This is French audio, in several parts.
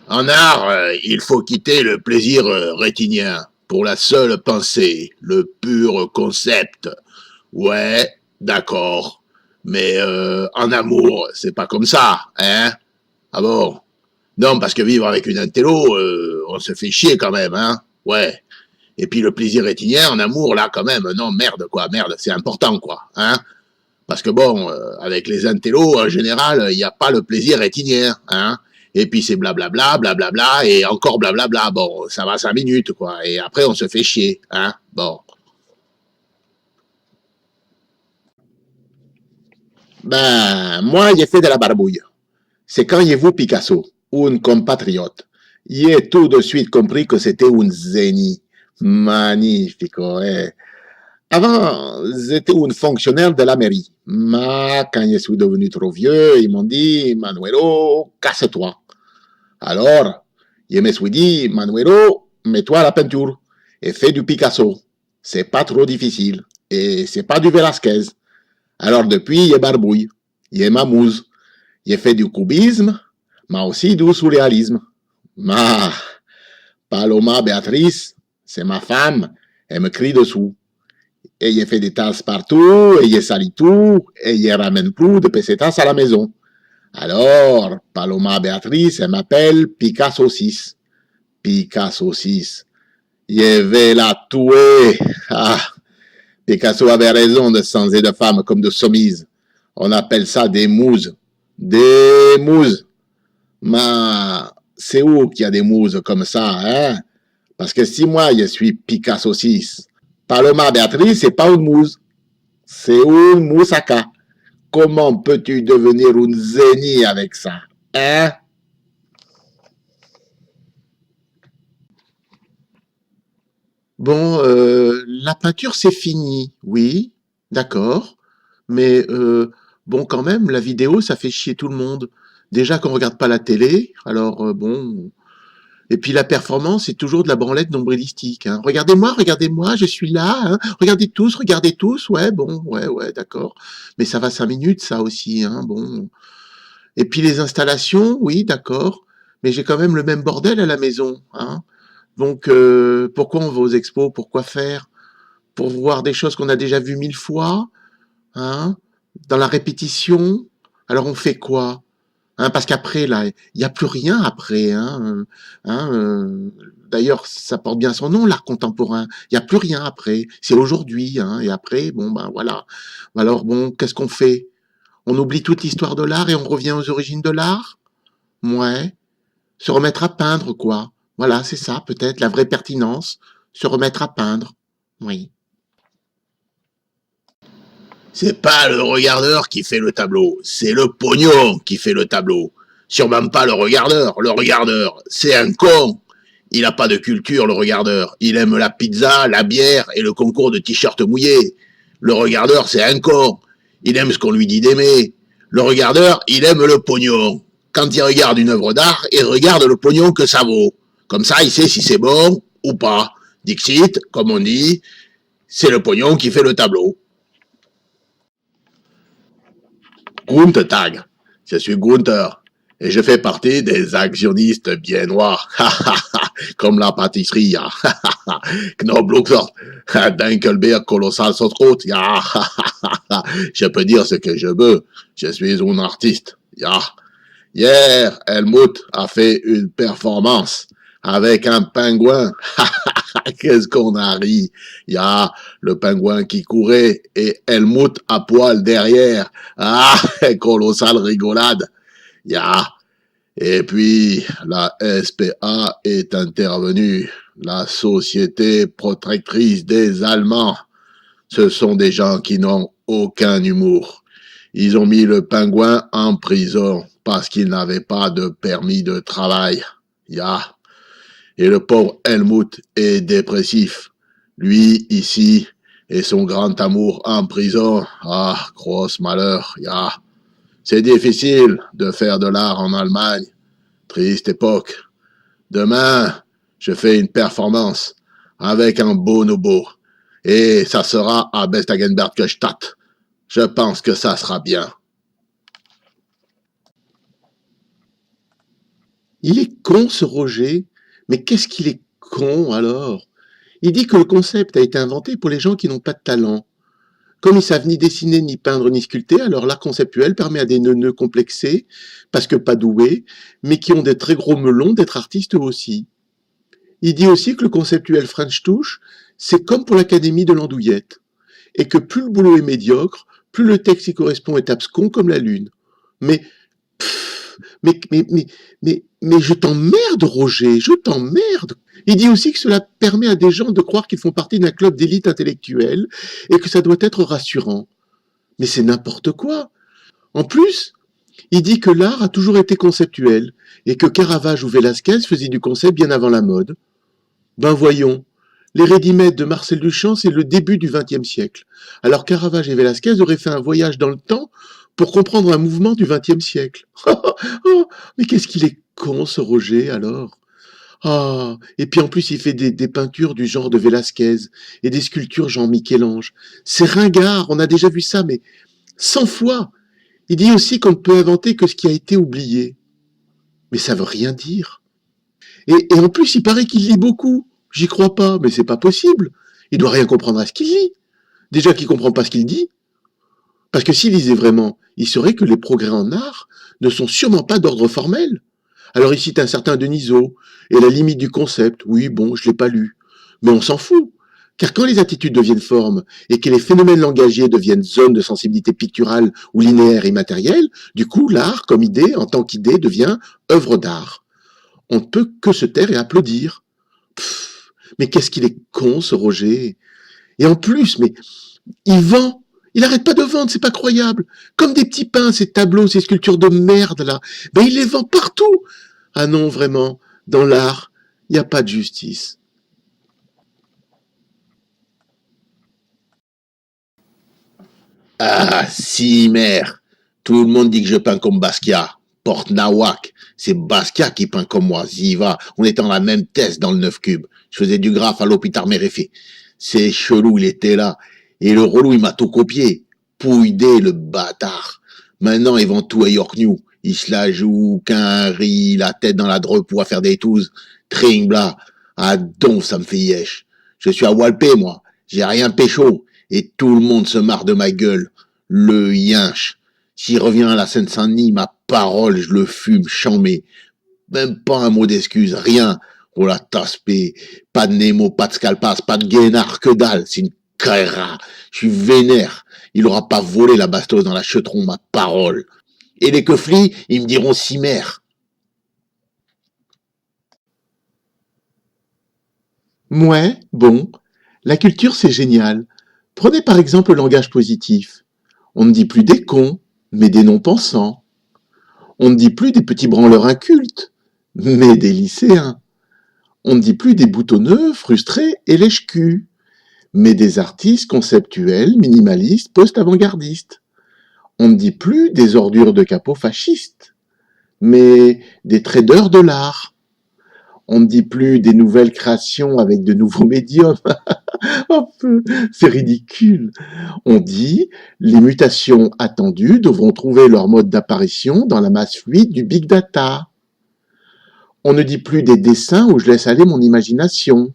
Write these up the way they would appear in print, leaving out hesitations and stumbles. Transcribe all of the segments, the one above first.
En art, il faut quitter le plaisir rétinien pour la seule pensée, le pur concept. Ouais, d'accord. Mais en amour, c'est pas comme ça, hein? Ah bon? Non, parce que vivre avec une intello, on se fait chier quand même, hein? Ouais. Et puis le plaisir rétinien en amour, là, quand même, non, merde, quoi, merde, c'est important, quoi, hein? Parce que bon, avec les intellos, en général, il n'y a pas le plaisir rétinien, hein? Et puis c'est blablabla, blablabla, et encore blablabla. Bon, ça va 5 minutes, quoi. Et après, on se fait chier, hein? Bon. Ben, moi, j'ai fait de la barbouille. C'est quand j'ai vu Picasso, un compatriote. J'ai tout de suite compris que c'était un génie. Magnifique, ouais. Avant, j'étais un fonctionnaire de la mairie. Mais quand je suis devenu trop vieux, ils m'ont dit, Manuelo, casse-toi. Alors, je me suis dit, Manuelo, mets-toi à la peinture et fais du Picasso. C'est pas trop difficile. Et c'est pas du Velasquez. Alors depuis, je barbouille. Je m'amuse. J'ai fait du cubisme, mais aussi du surréalisme. Ma Paloma Béatrice, c'est ma femme, elle me crie dessous. Et j'ai fait des tasses partout, et j'ai sali tout, et je ramène plus de pesetas à la maison. Alors, Paloma Béatrice, elle m'appelle Picasso 6. Picasso 6. Je vais la tuer. Ah, Picasso avait raison de changer de femme comme de soumise. On appelle ça des mouses. Des mouses. Mais c'est où qu'il y a des mouses comme ça, hein? Parce que si moi, je suis Picasso 6, Paloma Béatrice, c'est pas une mousse. C'est une moussaka. Comment peux-tu devenir une zénie avec ça, hein? Bon, la peinture, c'est fini, oui, d'accord. Mais bon, quand même, la vidéo, ça fait chier tout le monde. Déjà qu'on regarde pas la télé, alors bon. Et puis la performance, c'est toujours de la branlette nombrilistique, hein. Regardez-moi, je suis là, hein. Regardez tous, ouais, bon, ouais, ouais, d'accord. Mais ça va 5 minutes, ça aussi, hein, bon. Et puis les installations, oui, d'accord. Mais j'ai quand même le même bordel à la maison, hein. Donc pourquoi on va aux expos? Pourquoi faire? Pour voir des choses qu'on a déjà vues 1000 fois, hein, dans la répétition. Alors on fait quoi? Hein, parce qu'après, là, il n'y a plus rien après. Hein, hein, d'ailleurs, ça porte bien son nom, l'art contemporain. Il n'y a plus rien après. C'est aujourd'hui. Hein, et après, bon, ben voilà. Alors, bon, qu'est-ce qu'on fait? On oublie toute l'histoire de l'art et on revient aux origines de l'art? Ouais. Se remettre à peindre, quoi. Voilà, c'est ça, peut-être, la vraie pertinence. Se remettre à peindre. Oui. C'est pas le regardeur qui fait le tableau, c'est le pognon qui fait le tableau. Sûrement pas le regardeur. Le regardeur, c'est un con. Il a pas de culture, le regardeur. Il aime la pizza, la bière et le concours de t-shirts mouillés. Le regardeur, c'est un con. Il aime ce qu'on lui dit d'aimer. Le regardeur, il aime le pognon. Quand il regarde une œuvre d'art, il regarde le pognon que ça vaut. Comme ça, il sait si c'est bon ou pas. Dixit, comme on dit, c'est le pognon qui fait le tableau. Grundtag. Je suis Gunther. Et je fais partie des actionnistes bien noirs. Comme la pâtisserie. Knoblauch, Dinkelberg, Colossal Sautrot. Je peux dire ce que je veux. Je suis un artiste. Hier, Helmut a fait une performance avec un pingouin. Qu'est-ce qu'on a ri. Le pingouin qui courait et Helmut à poil derrière. Ah, colossale rigolade. Ya. Et puis, la SPA est intervenue. La Société protectrice des Allemands. Ce sont des gens qui n'ont aucun humour. Ils ont mis le pingouin en prison parce qu'il n'avait pas de permis de travail. Et le pauvre Helmut est dépressif. Lui, ici, et son grand amour en prison. Ah, gros malheur. C'est difficile de faire de l'art en Allemagne. Triste époque. Demain, je fais une performance avec un bonobo. Et ça sera à Bestagenbergstadt. Je pense que ça sera bien. Il est con ce Roger, mais qu'est-ce qu'il est con alors? Il dit que le concept a été inventé pour les gens qui n'ont pas de talent. Comme ils savent ni dessiner, ni peindre, ni sculpter, alors l'art conceptuel permet à des neuneux complexés, parce que pas doués, mais qui ont des très gros melons, d'être artistes eux aussi. Il dit aussi que le conceptuel French touch, c'est comme pour l'Académie de l'Andouillette, et que plus le boulot est médiocre, plus le texte y correspond est abscon comme la lune. Mais, mais je t'emmerde, Roger, je t'emmerde. Il dit aussi que cela permet à des gens de croire qu'ils font partie d'un club d'élite intellectuelle et que ça doit être rassurant. Mais c'est n'importe quoi. En plus, il dit que l'art a toujours été conceptuel et que Caravage ou Velázquez faisaient du concept bien avant la mode. Ben voyons, les ready-made de Marcel Duchamp, c'est le début du XXe siècle. Alors Caravage et Velázquez auraient fait un voyage dans le temps pour comprendre un mouvement du XXe siècle. Oh, mais qu'est-ce qu'il est con ce Roger alors? Ah, et puis en plus il fait des peintures du genre de Velázquez et des sculptures genre Michel-Ange. C'est ringard, on a déjà vu ça, mais 100 fois. Il dit aussi qu'on ne peut inventer que ce qui a été oublié. Mais ça veut rien dire. Et en plus, il paraît qu'il lit beaucoup. J'y crois pas, mais c'est pas possible. Il doit rien comprendre à ce qu'il lit. Déjà qu'il comprend pas ce qu'il dit. Parce que s'il lisait vraiment, il saurait que les progrès en art ne sont sûrement pas d'ordre formel. Alors il cite un certain Denisot, et la limite du concept, oui, bon, je l'ai pas lu. Mais on s'en fout. Car quand les attitudes deviennent formes et que les phénomènes langagiers deviennent zones de sensibilité picturale ou linéaire et immatérielle, du coup, l'art, comme idée, en tant qu'idée, devient œuvre d'art. On ne peut que se taire et applaudir. Mais qu'est-ce qu'il est con, ce Roger. Et en plus, mais il vend. Il arrête pas de vendre, c'est pas croyable. Comme des petits pains, ces tableaux, ces sculptures de merde, là. Ben, il les vend partout. Ah non, vraiment, dans l'art, il n'y a pas de justice. Ah, si, mère. Tout le monde dit que je peins comme Basquiat. Porte Nawak. C'est Basquiat qui peint comme moi. Ziva. On était en la même thèse dans le 9 cube. Je faisais du graphe à l'hôpital Méréfé. C'est chelou, il était là. Et le relou, il m'a tout copié. Pouidé, le bâtard. Maintenant, ils vont tout à York New. Il se la joue, qu'un riz, la tête dans la dreux pour faire des touzes. Tringbla. Ah, donc, ça me fait yesh. Je suis à Walpé, moi. J'ai rien pécho. Et tout le monde se marre de ma gueule. Le yinche. S'il revient à la Seine-Saint-Denis, ma parole, je le fume, chamé. Même pas un mot d'excuse, rien. Oh la tasse-pé. Pas de Nemo, pas de Scalpas, pas de Guénard, que dalle. C'est une caïra. Je suis vénère. Il aura pas volé la bastos dans la chetron, ma parole. Et les keuflis, ils me diront cimère. Ouais, bon. La culture, c'est génial. Prenez par exemple le langage positif. On ne dit plus des cons, mais des non-pensants. On ne dit plus des petits branleurs incultes, mais des lycéens. On ne dit plus des boutonneux, frustrés et lèche-culs, mais des artistes conceptuels, minimalistes, post-avant-gardistes. On ne dit plus des ordures de capot fascistes, mais des traders de l'art. On ne dit plus des nouvelles créations avec de nouveaux médiums. Oh, c'est ridicule. On dit les mutations attendues devront trouver leur mode d'apparition dans la masse fluide du big data. On ne dit plus des dessins où je laisse aller mon imagination.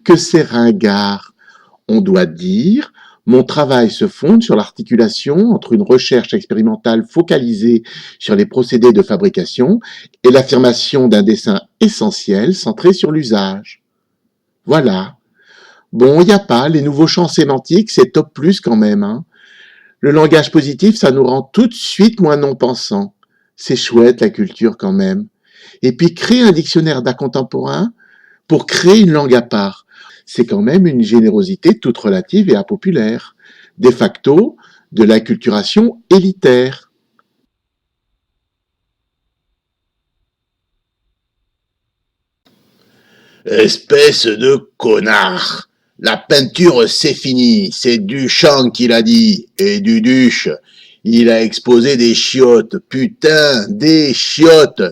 Que c'est ringard. On doit dire mon travail se fonde sur l'articulation entre une recherche expérimentale focalisée sur les procédés de fabrication et l'affirmation d'un dessin essentiel centré sur l'usage. Voilà. Bon, il n'y a pas, les nouveaux champs sémantiques, c'est top plus quand même. Hein. Le langage positif, ça nous rend tout de suite moins non-pensants. C'est chouette la culture quand même. Et puis créer un dictionnaire d'art contemporain pour créer une langue à part, c'est quand même une générosité toute relative et impopulaire. De facto, de l'acculturation élitaire. Espèce de connard. La peinture, c'est fini. C'est Duchamp qui l'a dit. Et Duduche. Il a exposé des chiottes. Putain, des chiottes.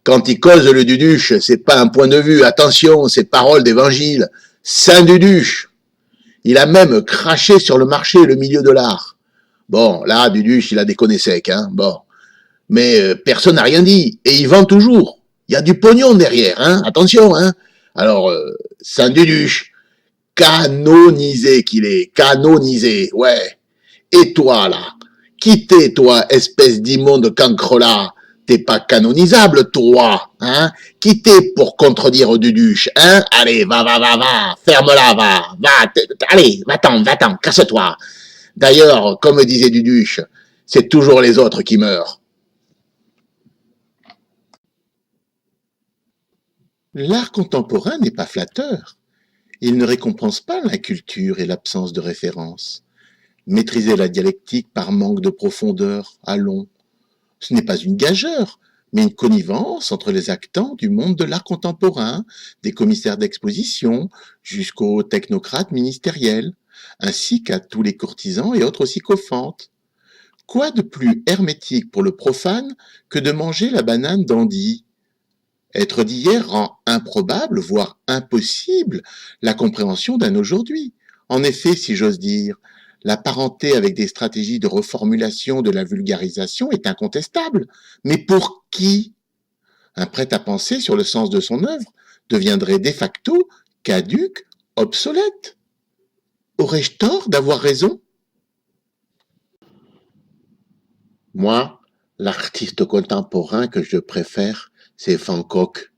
Quand il cause le Duduche, c'est pas un point de vue. Attention, c'est parole d'évangile. Saint Duduche. Il a même craché sur le marché le milieu de l'art. Bon, là, Duduche, il a déconné sec, hein. Bon. Mais personne n'a rien dit. Et il vend toujours. Il y a du pognon derrière, hein. Attention, hein. Alors, Saint-Duduche, canonisé qu'il est. Canonisé, ouais. Et toi, là, quittez, toi, espèce d'immonde cancre-là. T'es pas canonisable, toi, hein. Quittez pour contredire Duduche, hein. Allez, va. Ferme-la, va. Allez, va-t'en, casse-toi. D'ailleurs, comme disait Duduche, c'est toujours les autres qui meurent. L'art contemporain n'est pas flatteur. Il ne récompense pas l'inculture et l'absence de référence. Maîtriser la dialectique par manque de profondeur, allons. Ce n'est pas une gageure, mais une connivence entre les actants du monde de l'art contemporain, des commissaires d'exposition jusqu'aux technocrates ministériels, ainsi qu'à tous les courtisans et autres sycophantes. Quoi de plus hermétique pour le profane que de manger la banane d'Andy? Être d'hier rend improbable, voire impossible, la compréhension d'un aujourd'hui. En effet, si j'ose dire, la parenté avec des stratégies de reformulation de la vulgarisation est incontestable. Mais pour qui? Un prêt-à-penser sur le sens de son œuvre deviendrait de facto caduc, obsolète. Aurais-je tort d'avoir raison? Moi, l'artiste contemporain que je préfère, c'est Van Gogh.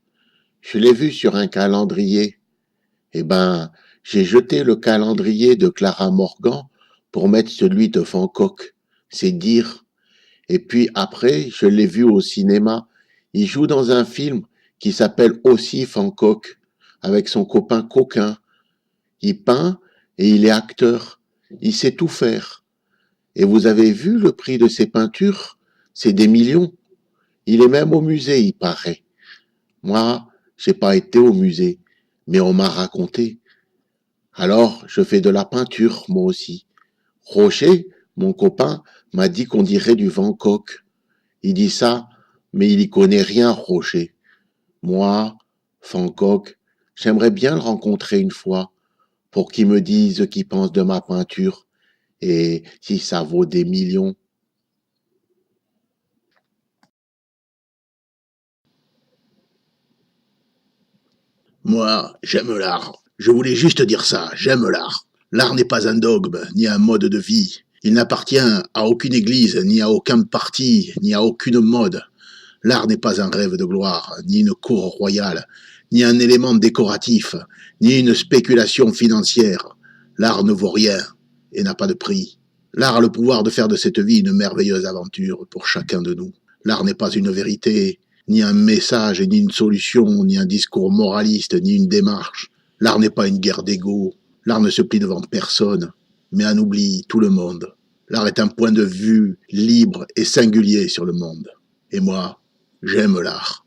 Je l'ai vu sur un calendrier. Eh ben, j'ai jeté le calendrier de Clara Morgan pour mettre celui de Van Gogh. C'est dire. Et puis après, je l'ai vu au cinéma. Il joue dans un film qui s'appelle aussi Van Gogh, avec son copain coquin. Il peint et il est acteur. Il sait tout faire. Et vous avez vu le prix de ses peintures? C'est des millions. Il est même au musée, il paraît. Moi, j'ai pas été au musée, mais on m'a raconté. Alors, je fais de la peinture, moi aussi. Rocher, mon copain, m'a dit qu'on dirait du Van Gogh. Il dit ça, mais il y connaît rien, Rocher. Moi, Van Gogh, j'aimerais bien le rencontrer une fois, pour qu'il me dise ce qu'il pense de ma peinture, et si ça vaut des millions. Moi, j'aime l'art. Je voulais juste dire ça, j'aime l'art. L'art n'est pas un dogme, ni un mode de vie. Il n'appartient à aucune église, ni à aucun parti, ni à aucune mode. L'art n'est pas un rêve de gloire, ni une cour royale, ni un élément décoratif, ni une spéculation financière. L'art ne vaut rien et n'a pas de prix. L'art a le pouvoir de faire de cette vie une merveilleuse aventure pour chacun de nous. L'art n'est pas une vérité, ni un message, ni une solution, ni un discours moraliste, ni une démarche. L'art n'est pas une guerre d'ego. L'art ne se plie devant personne, mais en oublie tout le monde. L'art est un point de vue libre et singulier sur le monde. Et moi, j'aime l'art.